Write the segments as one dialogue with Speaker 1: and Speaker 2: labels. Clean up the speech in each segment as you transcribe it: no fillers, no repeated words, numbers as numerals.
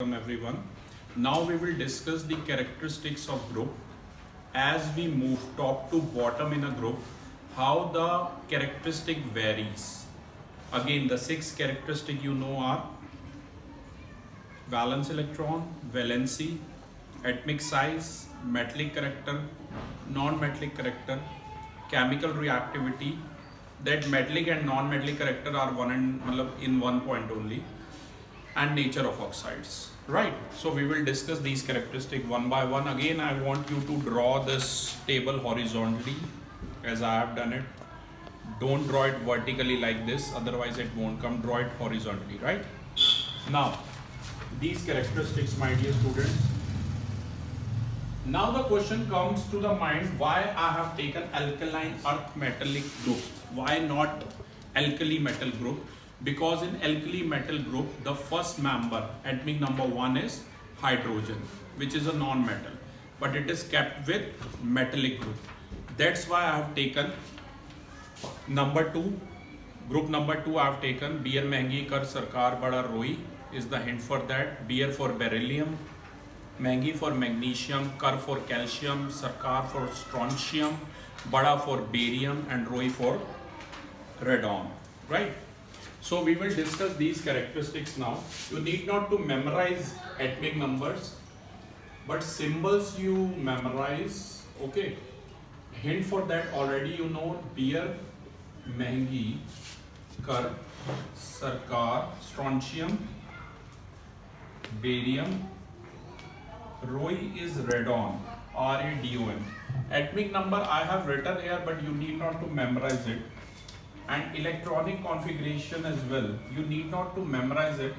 Speaker 1: Welcome everyone. Now we will discuss the characteristics of group as we move top to bottom in a group, how the characteristic varies. Again, the six characteristics you know are valence electron, valency, atomic size, metallic character, non-metallic character, chemical reactivity. That metallic and non-metallic character are in one point only, and nature of oxides. Right, so we will discuss these characteristics one by one. Again, I want you to draw this table horizontally as I have done it. Don't draw it vertically like this, otherwise it won't come. Draw it horizontally, right? Now, these characteristics, my dear students. Now the question comes to the mind, why I have taken alkaline earth metallic group? Why not alkali metal group? Because in alkali metal group, the first member, atomic number 1, is hydrogen, which is a non-metal, but it is kept with metallic group. That's why I have taken number 2, group number 2 I have taken beer महंगी कर सरकार बड़ा रोई is the hint for that. Beer for beryllium, महंगी for magnesium, कर for calcium, सरकार for strontium, बड़ा for barium, and रोई for radon, right? So we will discuss these characteristics now. You need not to memorize atomic numbers, but symbols you memorize, okay? Hint for that already you know, beer, महंगी, कर, सरकार, strontium, barium, ROI is radon, R-A-D-O-N. Atomic number I have written here, but you need not to memorize it. And electronic configuration as well, you need not to memorize it,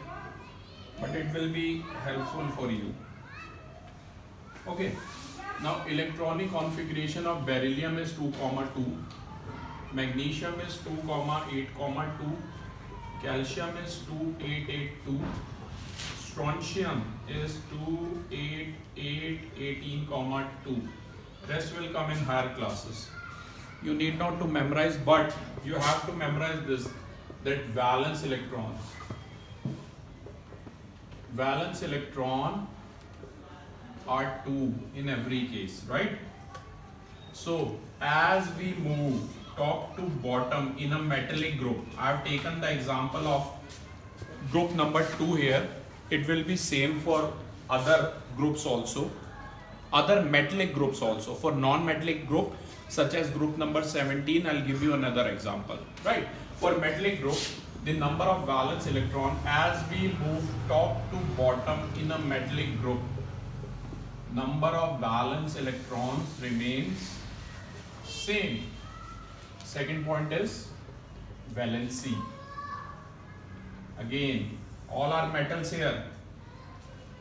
Speaker 1: but it will be helpful for you. Okay, now electronic configuration of beryllium is 2, 2, magnesium is 2, 8, 2, calcium is 2, 8, 8, 2, strontium is 2, 8, 8, 18, 2. Rest will come in higher classes. You need not to memorize, but you have to memorize this, that valence electrons. Valence electron are 2 in every case, right? So as we move top to bottom in a metallic group, I have taken the example of group number 2 here. It will be same for other groups also, other metallic groups also. For non-metallic group, such as group number 17, I'll give you another example, right? For metallic group, the number of valence electron as we move top to bottom in a metallic group, number of valence electrons remains same. Second point is valency. Again, all are metals here.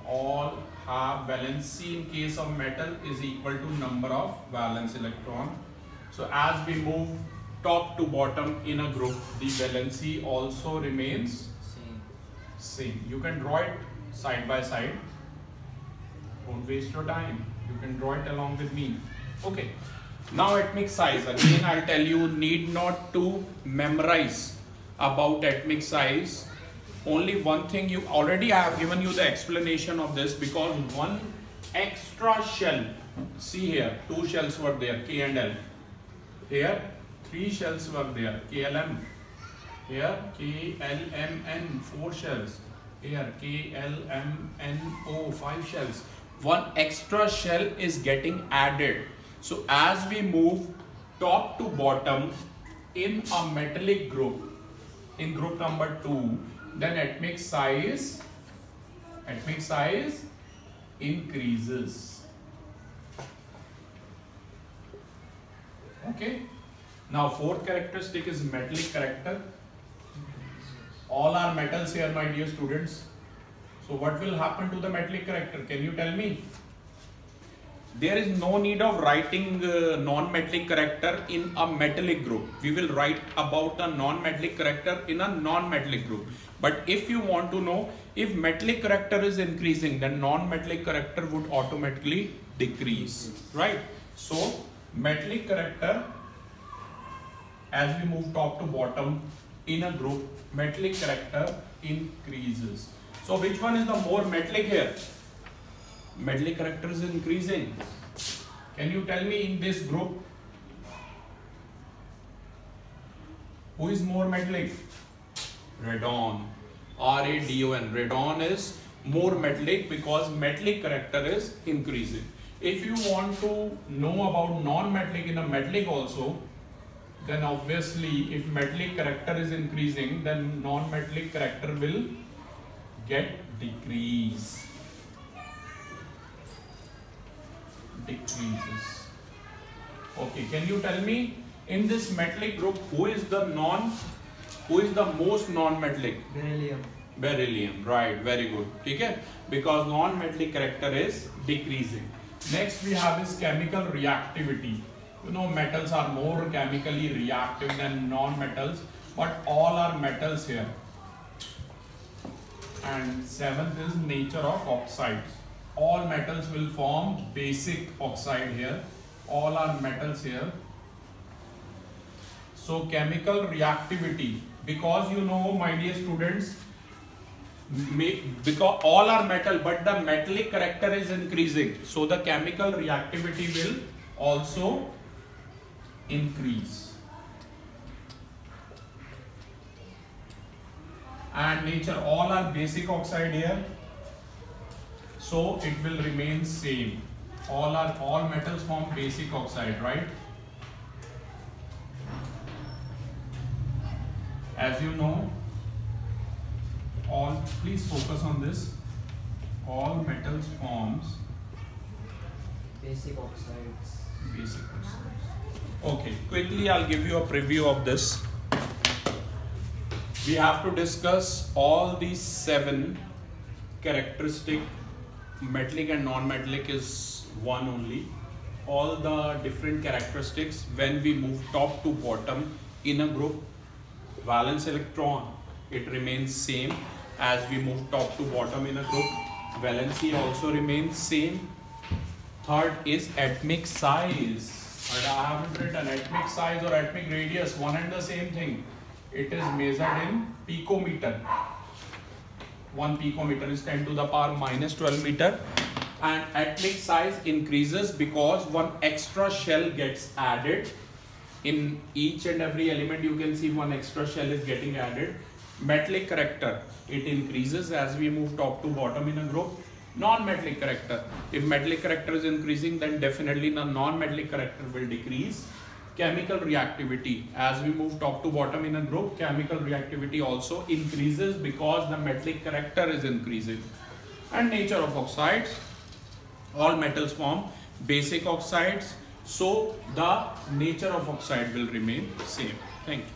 Speaker 1: All have valency in case of metal is equal to number of valence electron. So as we move top to bottom in a group, the valency also remains same. You can draw it side by side. Don't waste your time. You can draw it along with me. Okay. Now atomic size. Again, I'll tell you, need not to memorize about atomic size. Only one thing, you already have given you the explanation of this, because one extra shell, see here, 2 shells were there, K and L. Here 3 shells were there, KLM. Here KLMN, 4 shells. Here KLMNO, 5 shells. One extra shell is getting added. So as we move top to bottom in a metallic group, in group number 2, then atomic size increases. Okay. Now fourth characteristic is metallic character. All are metals here, my dear students. So what will happen to the metallic character? Can you tell me? There is no need of writing non-metallic character in a metallic group. We will write about a non-metallic character in a non-metallic group. But if you want to know if metallic character is increasing, then non-metallic character would automatically decrease, right? So metallic character, as we move top to bottom in a group, metallic character increases. So which one is the more metallic here? Metallic character is increasing. Can you tell me in this group who is more metallic? Radon. R-A-D-O-N. Radon is more metallic because metallic character is increasing. If you want to know about non-metallic in a metallic also, then obviously if metallic character is increasing, then non-metallic character will get decreases. Okay, can you tell me in this metallic group who is the most non-metallic?
Speaker 2: Beryllium.
Speaker 1: Beryllium, right, very good. Okay, because non-metallic character is decreasing. Next we have is chemical reactivity. You know, metals are more chemically reactive than non-metals, but all are metals here. And seventh is nature of oxides. All metals will form basic oxide here. All are metals here. So chemical reactivity, because you know, my dear students, because all are metal, but the metallic character is increasing, so the chemical reactivity will also increase. And nature, all are basic oxide here, so it will remain same. All metals form basic oxide, right? As you know, please focus on this. All metals forms
Speaker 2: basic oxides.
Speaker 1: Basic oxides. Okay, quickly I'll give you a preview of this. We have to discuss all these 7 characteristic. Metallic and non-metallic is one only. All the different characteristics when we move top to bottom in a group. Valence electron, it remains same as we move top to bottom in a group. Valency also remains same. Third is atomic size. And I haven't written atomic size or atomic radius, one and the same thing. It is measured in picometer. 1 picometer is 10 to the power minus 12 meter. And atomic size increases because one extra shell gets added. In each and every element you can see one extra shell is getting added. Metallic character, it increases as we move top to bottom in a group. Non-metallic character, if metallic character is increasing, then definitely the non-metallic character will decrease. Chemical reactivity, as we move top to bottom in a group, chemical reactivity also increases because the metallic character is increasing. And nature of oxides, all metals form basic oxides, so the nature of oxide will remain same. Thank you.